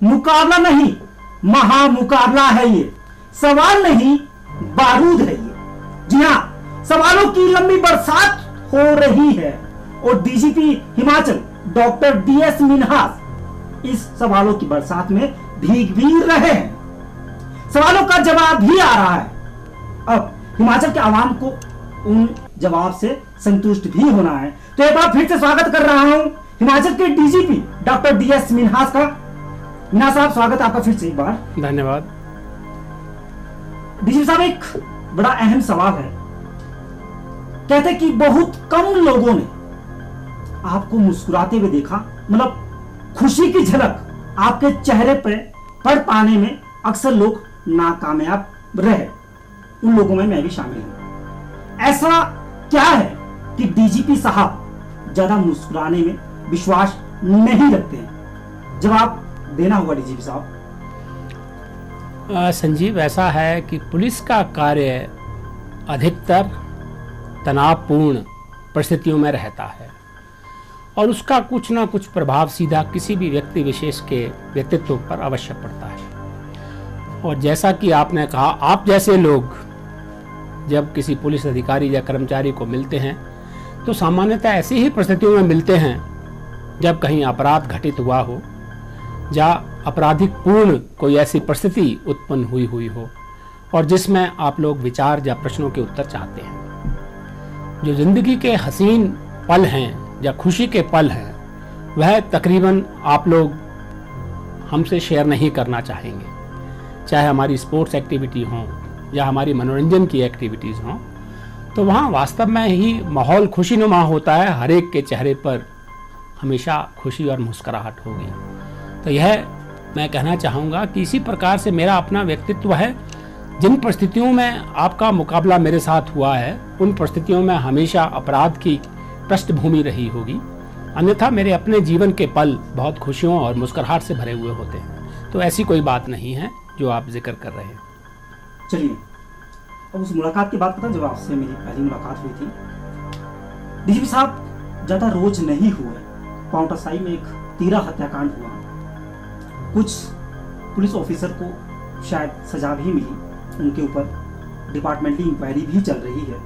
मुकाबला नहीं, महामुकाबला है ये। सवाल नहीं, बारूद है ये। जी हां, सवालों की लंबी बरसात हो रही है और DGP Himachal doctor DS Minhas इस सवालों की बरसात में भीग भी रहे हैं। सवालों का जवाब भी आ रहा है। अब हिमाचल के आवाम को उन जवाब से संतुष्ट भी होना है। तो एक बार फिर से स्वागत कर रहा हूं हिमाचल के डीजीपी डॉक्टर डीएस मिन्हास का। मिन्हास साहब, स्वागत आपका फिर से एक बार। धन्यवाद। डीजीपी साहब, एक बड़ा अहम सवाल है। कहते कि बहुत कम लोगों ने आपको मुस्कुराते हुए देखा, मतलब खुशी की झलक आपके चेहरे पर पढ़ पाने में अक्सर लोग नाकामयाब रहे। उन लोगों में मैं भी शामिल हूं। ऐसा क्या है कि डीजीपी साहब ज्यादा मुस्कुराने में विश्वास नहीं रखते हैं? जवाब देना होगा डीजीपी साहब। संजीव, ऐसा है कि पुलिस का कार्य अधिकतर तनावपूर्ण परिस्थितियों में रहता है और उसका कुछ ना कुछ प्रभाव सीधा किसी भी व्यक्ति विशेष के व्यक्तित्व पर अवश्य पड़ता है। और जैसा कि आपने कहा, आप जैसे लोग जब किसी पुलिस अधिकारी या कर्मचारी को मिलते हैं तो सामान्यतः ऐसी ही परिस्थितियों में मिलते हैं जब कहीं अपराध घटित हुआ हो या आपराधिक पूर्ण कोई ऐसी परिस्थिति उत्पन्न हुई हो और जिसमें आप लोग विचार या प्रश्नों के उत्तर चाहते हैं। जो जिंदगी के हसीन पल हैं या खुशी के पल हैं, वह तकरीबन आप लोग हमसे शेयर नहीं करना चाहेंगे, चाहे हमारी स्पोर्ट्स एक्टिविटी हो या हमारी मनोरंजन की एक्टिविटीज़ हों। तो वहाँ वास्तव में ही माहौल खुशीनुमा होता है, हर एक के चेहरे पर हमेशा खुशी और मुस्कुराहट होगी। तो यह मैं कहना चाहूँगा कि इसी प्रकार से मेरा अपना व्यक्तित्व है। जिन परिस्थितियों में आपका मुकाबला मेरे साथ हुआ है, उन परिस्थितियों में हमेशा अपराध की पृष्ठभूमि रही होगी, अन्यथा मेरे अपने जीवन के पल बहुत खुशियों और मुस्कुराहट से भरे हुए होते हैं। तो ऐसी कोई बात नहीं है जो आप जिक्र कर रहे हैं। चलिए, अब उस मुलाकात की बात पता, जब आपसे मेरी पहली मुलाकात हुई थी। डीजीपी साहब, ज्यादा रोज नहीं हुए, पांवटा साही में एक तीरा हत्याकांड हुआ। कुछ पुलिस ऑफिसर को शायद सजा भी मिली, उनके ऊपर डिपार्टमेंटल इंक्वायरी भी चल रही है।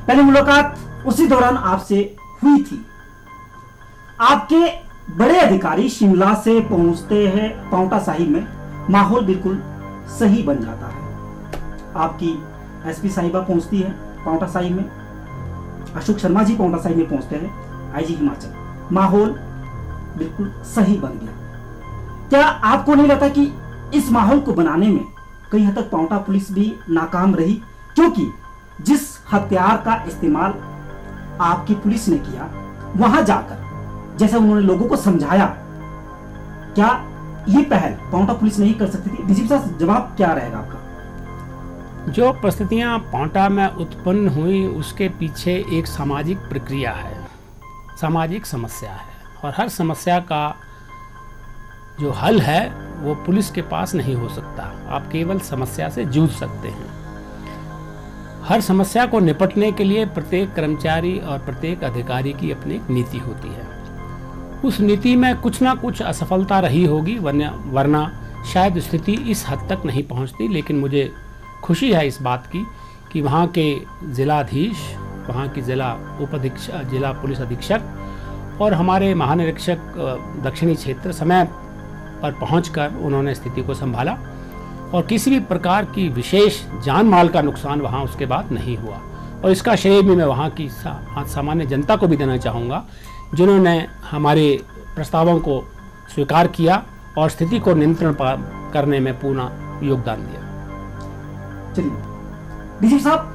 पहली मुलाकात उसी दौरान आपसे हुई थी। आपके बड़े अधिकारी शिमला से पहुंचते हैं पांवटा साहिब में, माहौल बिल्कुल सही बन जाता है। आपकी एसपी साहिबा पहुंचती है पांवटा साहिब में, अशोक शर्मा जी पांवटा साहिब में पहुंचते हैं, आईजी हिमाचल, माहौल बिल्कुल सही बन गया। क्या आपको नहीं लगता कि इस माहौल को बनाने में कई हद तक पांवटा पुलिस भी नाकाम रही? क्योंकि जिस हथियार का इस्तेमाल आपकी पुलिस ने किया, वहां जाकर जैसे उन्होंने लोगों को समझाया, क्या ये पहल पांवटा पुलिस नहीं कर सकती थी? डीजीपी साहब, जवाब क्या रहेगा आपका? जो परिस्थितियां पांवटा में उत्पन्न हुई, उसके पीछे एक सामाजिक प्रक्रिया है, सामाजिक समस्या है, और हर समस्या का जो हल है वो पुलिस के पास नहीं हो सकता। आप केवल समस्या से जूझ सकते हैं। हर समस्या को निपटने के लिए प्रत्येक कर्मचारी और प्रत्येक अधिकारी की अपनी एक नीति होती है। उस नीति में कुछ ना कुछ असफलता रही होगी, वरना शायद स्थिति इस हद तक नहीं पहुंचती। लेकिन मुझे खुशी है इस बात की कि वहाँ के जिलाधीश, वहाँ की जिला पुलिस अधीक्षक और हमारे महानिरीक्षक दक्षिणी क्षेत्र समय पर पहुंचकर उन्होंने स्थिति को संभाला और किसी भी प्रकार की विशेष जान माल का नुकसान वहां उसके बाद नहीं हुआ। और इसका श्रेय भी मैं वहां की सामान्य जनता को भी देना चाहूँगा, जिन्होंने हमारे प्रस्तावों को स्वीकार किया और स्थिति को नियंत्रण करने में पूर्ण योगदान दिया। चलिए डीजीपी साहब,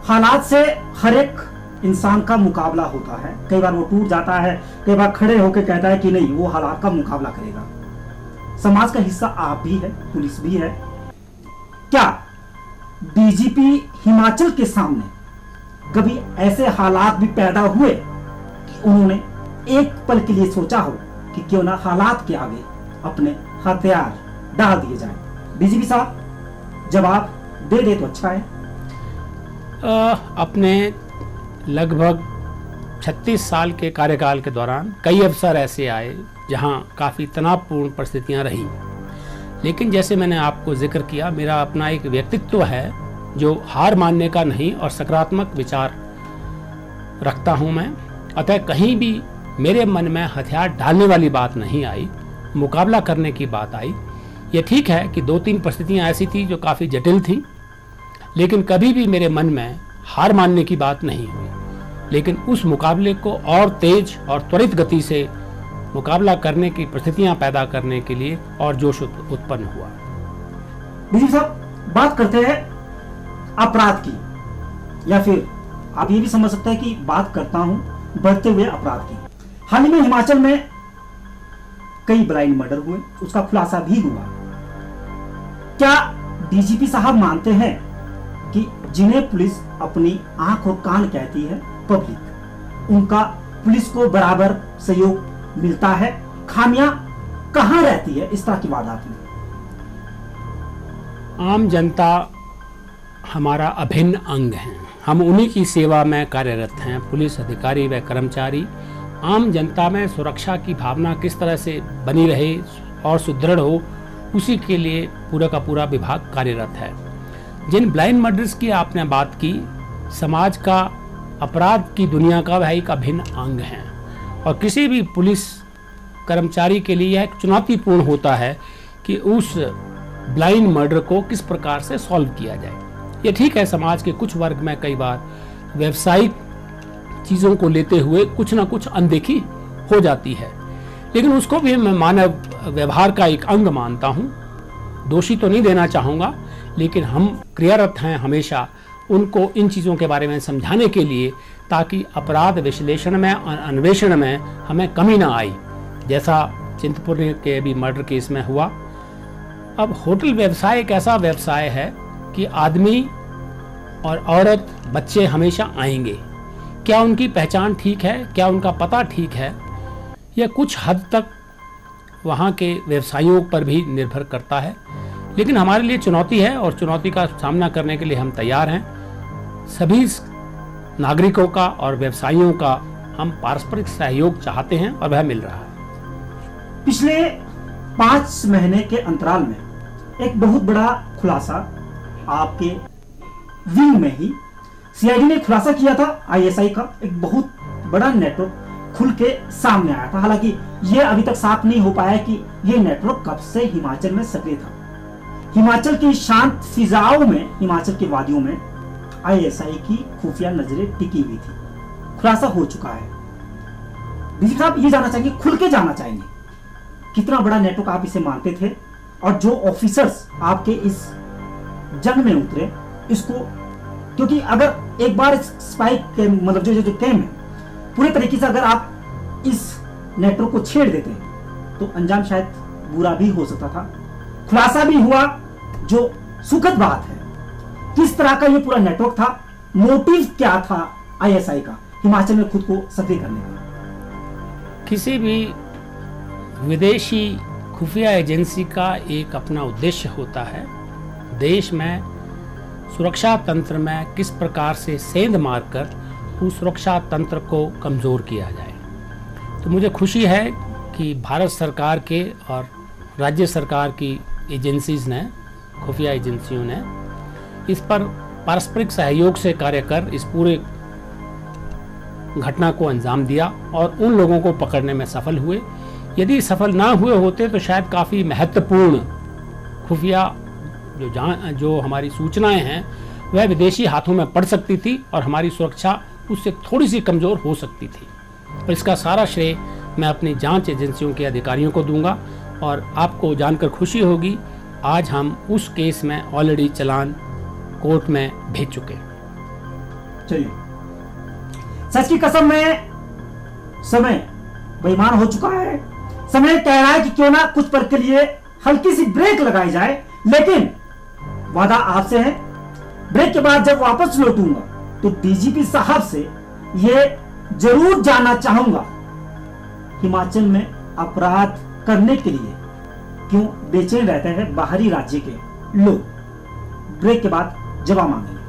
हालात से हर एक इंसान का मुकाबला होता है। कई बार वो टूट जाता है, कई बार खड़े होकर कहता है कि नहीं, वो हालात का मुकाबला करेगा। समाज का हिस्सा आप भी है, पुलिस भी है। क्या डीजीपी हिमाचल के सामने कभी ऐसे हालात भी पैदा हुए कि उन्होंने एक पल के लिए सोचा हो कि क्यों ना हालात के आगे अपने हथियार डाल दिए जाएं? डीजीपी साहब, जवाब दे दे तो अच्छा है। अपने लगभग 36 साल के कार्यकाल के दौरान कई अवसर ऐसे आए जहां काफ़ी तनावपूर्ण परिस्थितियां रही। लेकिन जैसे मैंने आपको जिक्र किया, मेरा अपना एक व्यक्तित्व है जो हार मानने का नहीं और सकारात्मक विचार रखता हूं मैं। अतः कहीं भी मेरे मन में हथियार डालने वाली बात नहीं आई, मुकाबला करने की बात आई। ये ठीक है कि 2-3 परिस्थितियां ऐसी थी जो काफ़ी जटिल थी, लेकिन कभी भी मेरे मन में हार मानने की बात नहीं हुई। लेकिन उस मुकाबले को और तेज और त्वरित गति से मुकाबला करने की परिस्थितियां पैदा करने के लिए और जोश उत्पन्न हुआ। डीजीपी साहब, बात करते हैं अपराध की, या फिर आप ये भी समझ सकते हैं कि बात करता हूं बढ़ते हुए अपराध की। हाल ही में हिमाचल में कई ब्लाइंड मर्डर हुए, उसका खुलासा भी हुआ। क्या डीजीपी साहब मानते हैं कि जिन्हें पुलिस अपनी आंख और कान कहती है पब्लिक, उनका पुलिस को बराबर सहयोग मिलता है? खामियां कहां रहती है इस तरह की वारदात में? आम जनता हमारा अभिन्न अंग है, हम उन्हीं की सेवा में कार्यरत हैं। पुलिस अधिकारी व कर्मचारी, आम जनता में सुरक्षा की भावना किस तरह से बनी रहे और सुदृढ़ हो, उसी के लिए पूरा का पूरा विभाग कार्यरत है। जिन ब्लाइंड मर्डर्स की आपने बात की, समाज का अपराध की दुनिया का वह एक अभिन्न अंग है और किसी भी पुलिस कर्मचारी के लिए यह एक चुनौतीपूर्ण होता है कि उस ब्लाइंड मर्डर को किस प्रकार से सॉल्व किया जाए। ये ठीक है, समाज के कुछ वर्ग में कई बार व्यावसायिक चीज़ों को लेते हुए कुछ ना कुछ अनदेखी हो जाती है, लेकिन उसको भी मैं मानव व्यवहार का एक अंग मानता हूँ। दोषी तो नहीं देना चाहूँगा, लेकिन हम क्रियारत हैं हमेशा उनको इन चीज़ों के बारे में समझाने के लिए, ताकि अपराध विश्लेषण में और अन्वेषण में हमें कमी ना आई, जैसा चिंतपूर्णी के भी मर्डर केस में हुआ। अब होटल व्यवसाय एक ऐसा व्यवसाय है कि आदमी और औरत, बच्चे हमेशा आएंगे। क्या उनकी पहचान ठीक है, क्या उनका पता ठीक है, यह कुछ हद तक वहाँ के व्यवसायियों पर भी निर्भर करता है। लेकिन हमारे लिए चुनौती है और चुनौती का सामना करने के लिए हम तैयार हैं। सभी नागरिकों का और व्यवसायियों का हम पारस्परिक सहयोग चाहते हैं और वह मिल रहा है। पिछले 5 महीने के अंतराल में एक बहुत बड़ा खुलासा आपके विंग में ही सीआईडी ने खुलासा किया था। आईएसआई का एक बहुत बड़ा नेटवर्क खुल के सामने आया था। हालांकि यह अभी तक साफ नहीं हो पाया कि यह नेटवर्क कब से हिमाचल में सक्रिय था। हिमाचल की शांत फिजाओं में, हिमाचल की वादियों में आईएसआई की खुफिया नजरें टिकी हुई थी। खुलासा हो चुका है। डीजीपी साहब, ये जानना चाहेंगे, खुल के जानना चाहेंगे, कितना बड़ा नेटवर्क आप इसे मानते थे, और जो ऑफिसर्स आपके इस जंग में उतरे इसको, क्योंकि अगर एक बार स्पाइक के मतलब जो कैम है पूरे तरीके से अगर आप इस नेटवर्क को छेड़ देते तो अंजाम शायद बुरा भी हो सकता था। खुलासा भी हुआ, जो सुखद बात है। किस तरह का ये पूरा नेटवर्क था, मोटिव क्या था आईएसआई का हिमाचल में खुद को सक्रिय करने का? किसी भी विदेशी खुफिया एजेंसी का एक अपना उद्देश्य होता है, देश में सुरक्षा तंत्र में किस प्रकार से सेंध मारकर उस सुरक्षा तंत्र को कमज़ोर किया जाए। तो मुझे खुशी है कि भारत सरकार के और राज्य सरकार की एजेंसीज ने, खुफिया एजेंसियों ने इस पर पारस्परिक सहयोग से कार्य कर इस पूरे घटना को अंजाम दिया और उन लोगों को पकड़ने में सफल हुए। यदि सफल ना हुए होते तो शायद काफ़ी महत्वपूर्ण खुफिया जो हमारी सूचनाएं हैं वह विदेशी हाथों में पड़ सकती थी और हमारी सुरक्षा उससे थोड़ी सी कमज़ोर हो सकती थी। और इसका सारा श्रेय मैं अपनी जांच एजेंसियों के अधिकारियों को दूंगा। और आपको जानकर खुशी होगी, आज हम उस केस में ऑलरेडी चालान कोर्ट में भेज चुके। चलिए, सच की कसम में समय बेईमान हो चुका है। समय कह रहा है कि क्यों ना कुछ पल के लिए हल्की सी ब्रेक लगाई जाए, लेकिन वादा आपसे है, ब्रेक के बाद जब वापस लौटूंगा तो डीजीपी साहब से यह जरूर जानना चाहूंगा, हिमाचल में अपराध करने के लिए क्यों बेचैन रहते हैं बाहरी राज्य के लोग। ब्रेक के बाद जवाब मांगेंगे।